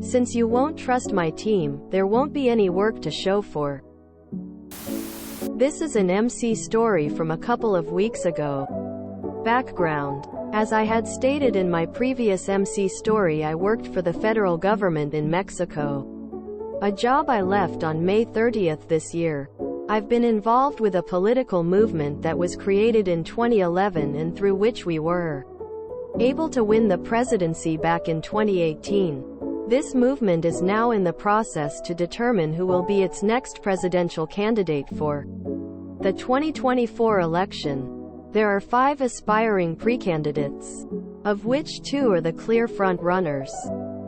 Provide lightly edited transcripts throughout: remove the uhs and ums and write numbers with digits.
Since you won't trust my team, there won't be any work to show for. This is an MC story from a couple of weeks ago. Background. As I had stated in my previous MC story, I worked for the federal government in Mexico. A job I left on May 30th this year. I've been involved with a political movement that was created in 2011 and through which we were able to win the presidency back in 2018. This movement is now in the process to determine who will be its next presidential candidate for the 2024 election. There are 5 aspiring pre-candidates, of which 2 are the clear front-runners.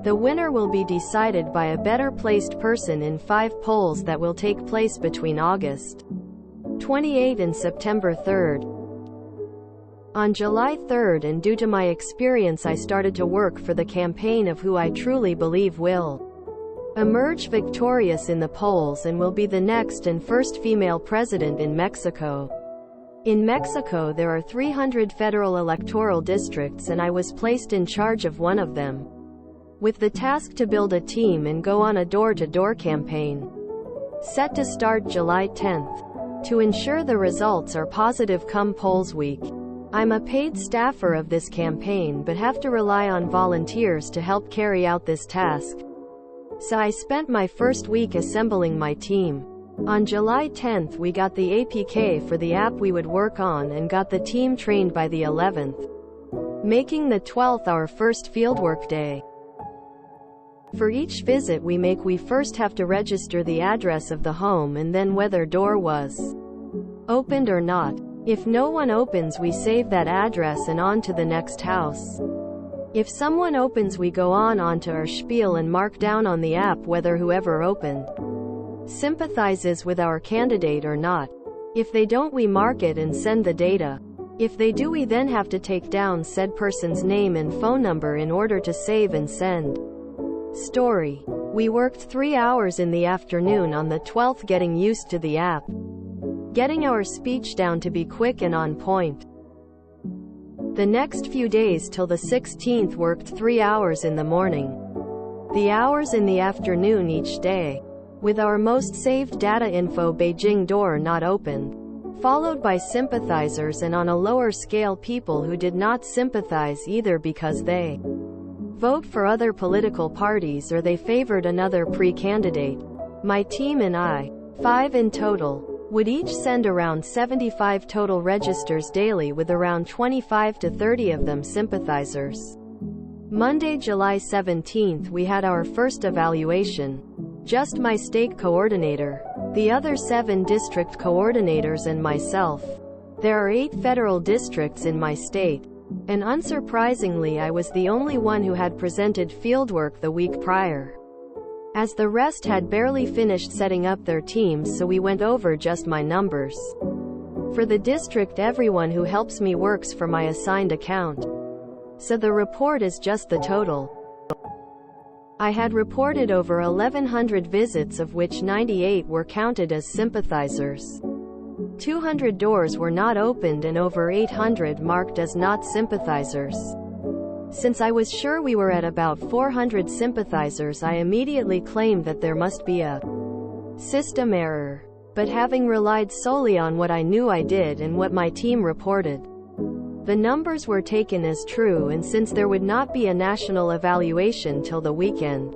The winner will be decided by a better-placed person in 5 polls that will take place between August 28 and September 3rd. On July 3rd, and due to my experience, I started to work for the campaign of who I truly believe will emerge victorious in the polls and will be the next and first female president in Mexico. In Mexico there are 300 federal electoral districts, and I was placed in charge of one of them, with the task to build a team and go on a door-to-door campaign, set to start July 10th, to ensure the results are positive come polls week. I'm a paid staffer of this campaign but have to rely on volunteers to help carry out this task. So I spent my first week assembling my team. On July 10th we got the APK for the app we would work on and got the team trained by the 11th, making the 12th our first fieldwork day. For each visit we make, we first have to register the address of the home and then whether door was opened or not. If no one opens, we save that address and on to the next house. If someone opens, we go onto our spiel and mark down on the app whether whoever opened sympathizes with our candidate or not. If they don't, we mark it and send the data. If they do, we then have to take down said person's name and phone number in order to save and send. Story. We worked 3 hours in the afternoon on the 12th getting used to the app, getting our speech down to be quick and on point. The next few days till the 16th worked 3 hours in the morning, the hours in the afternoon each day, with our most saved data info Beijing door not opened, followed by sympathizers, and on a lower scale people who did not sympathize either because they vote for other political parties or they favored another pre-candidate. My team and I, 5 in total, would each send around 75 total registers daily, with around 25 to 30 of them sympathizers. Monday, July 17th we had our first evaluation. Just my state coordinator, the other 7 district coordinators and myself. There are 8 federal districts in my state, and unsurprisingly I was the only one who had presented fieldwork the week prior, as the rest had barely finished setting up their teams, so we went over just my numbers. For the district, everyone who helps me works for my assigned account, so the report is just the total. I had reported over 1,100 visits, of which 98 were counted as sympathizers. 200 doors were not opened and over 800 marked as not sympathizers. Since I was sure we were at about 400 sympathizers, I immediately claimed that there must be a system error. But having relied solely on what I knew I did and what my team reported, the numbers were taken as true, and since there would not be a national evaluation till the weekend,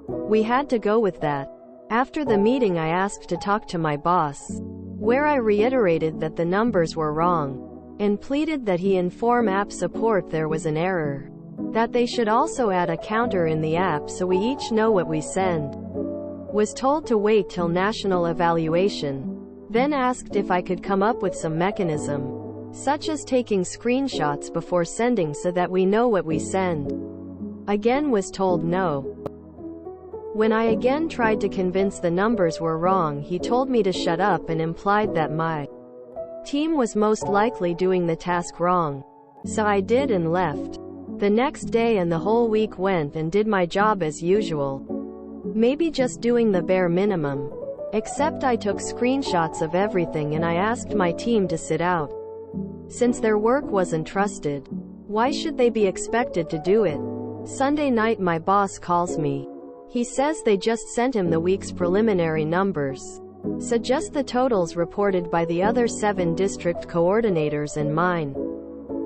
we had to go with that. After the meeting I asked to talk to my boss, where I reiterated that the numbers were wrong, and pleaded that he inform app support there was an error, that they should also add a counter in the app so we each know what we send. Was told to wait till national evaluation. Then asked if I could come up with some mechanism, such as taking screenshots before sending so that we know what we send. Again was told no. When I again tried to convince the numbers were wrong, he told me to shut up and implied that my team was most likely doing the task wrong. So I did and left. The next day and the whole week went and did my job as usual. Maybe just doing the bare minimum. Except I took screenshots of everything and I asked my team to sit out. Since their work wasn't trusted, why should they be expected to do it? Sunday night my boss calls me. He says they just sent him the week's preliminary numbers. Suggest the totals reported by the other 7 district coordinators and mine.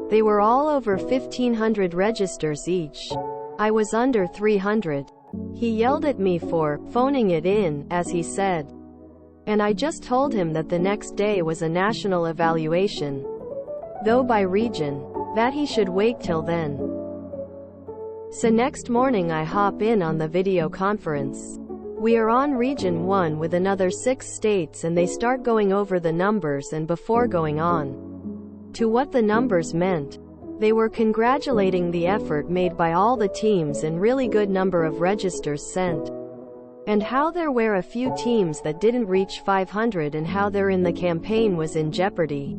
They were all over 1,500 registers each. I was under 300. He yelled at me for phoning it in, as he said. And I just told him that the next day was a national evaluation, though by region, that he should wait till then. So next morning I hop in on the video conference. We are on Region 1 with another 6 states and they start going over the numbers, and before going on to what the numbers meant, they were congratulating the effort made by all the teams and really good number of registers sent, and how there were a few teams that didn't reach 500 and how their in the campaign was in jeopardy.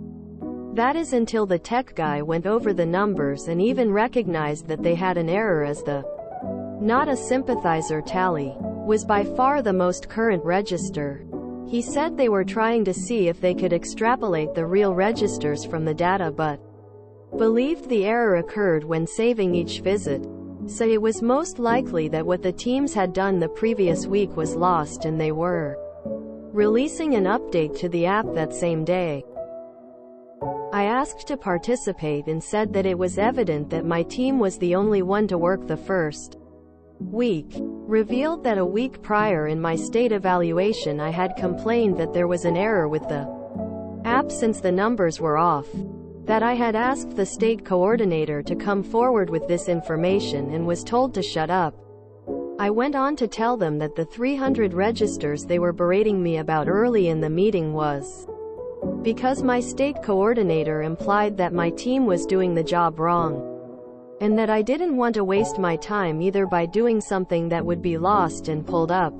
That is until the tech guy went over the numbers and even recognized that they had an error, as the not a sympathizer tally was by far the most current register. He said they were trying to see if they could extrapolate the real registers from the data, but believed the error occurred when saving each visit. So it was most likely that what the teams had done the previous week was lost and they were releasing an update to the app that same day. I asked to participate and said that it was evident that my team was the only one to work the first week. Revealed that a week prior in my state evaluation I had complained that there was an error with the app since the numbers were off. That I had asked the state coordinator to come forward with this information and was told to shut up. I went on to tell them that the 300 registers they were berating me about early in the meeting was because my state coordinator implied that my team was doing the job wrong, and that I didn't want to waste my time either by doing something that would be lost, and pulled up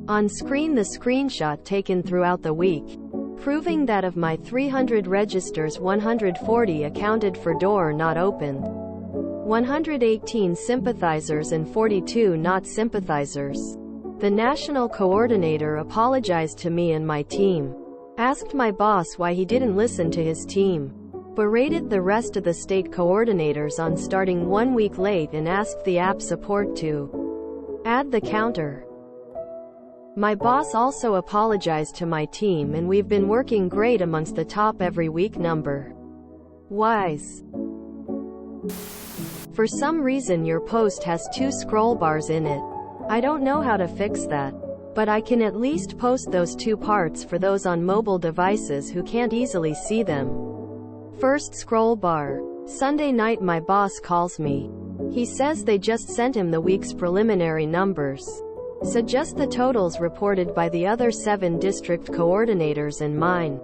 on screen the screenshot taken throughout the week, proving that of my 300 registers 140 accounted for door not opened, 118 sympathizers and 42 not sympathizers. The national coordinator apologized to me and my team, asked my boss why he didn't listen to his team, berated the rest of the state coordinators on starting 1 week late, and asked the app support to add the counter. My boss also apologized to my team, and we've been working great amongst the top every week number wise. For some reason your post has 2 scroll bars in it. I don't know how to fix that, but I can at least post those 2 parts for those on mobile devices who can't easily see them. First scroll bar. Sunday night my boss calls me. He says they just sent him the week's preliminary numbers. Suggest the totals reported by the other 7 district coordinators and mine.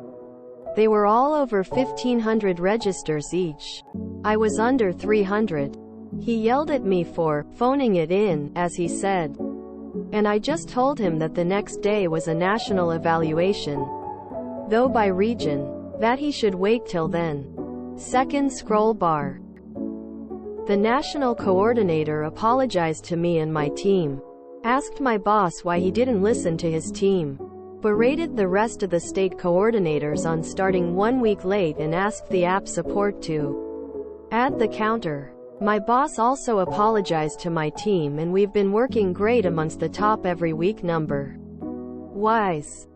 They were all over 1,500 registers each. I was under 300. He yelled at me for phoning it in, as he said. And I just told him that the next day was a national evaluation, though by region, that he should wait till then. Second scroll bar. The national coordinator apologized to me and my team, asked my boss why he didn't listen to his team, berated the rest of the state coordinators on starting 1 week late, and asked the app support to add the counter. My boss also apologized to my team, and we've been working great amongst the top every week number wise.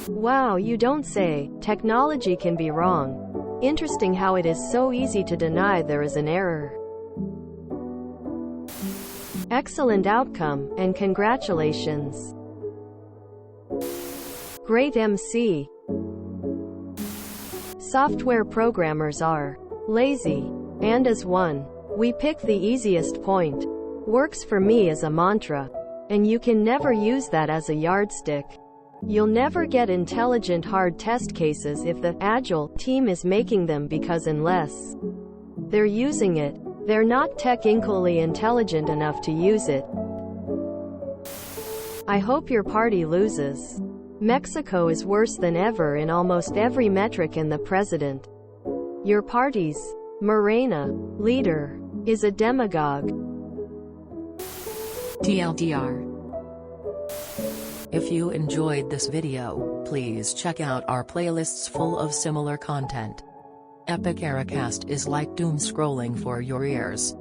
Wow, you don't say. Technology can be wrong. Interesting how it is so easy to deny there is an error. Excellent outcome, and congratulations. Great MC. Software programmers are lazy. And as one, we pick the easiest point. Works for me as a mantra. And you can never use that as a yardstick. You'll never get intelligent hard test cases if the agile team is making them, because unless they're using it, they're not technically intelligent enough to use it. I hope your party loses. Mexico is worse than ever in almost every metric, and the president, your party's Morena leader, is a demagogue. TLDR. If you enjoyed this video, please check out our playlists full of similar content. Epic Ericast is like doom scrolling for your ears.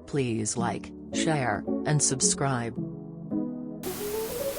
Please like, share, and subscribe.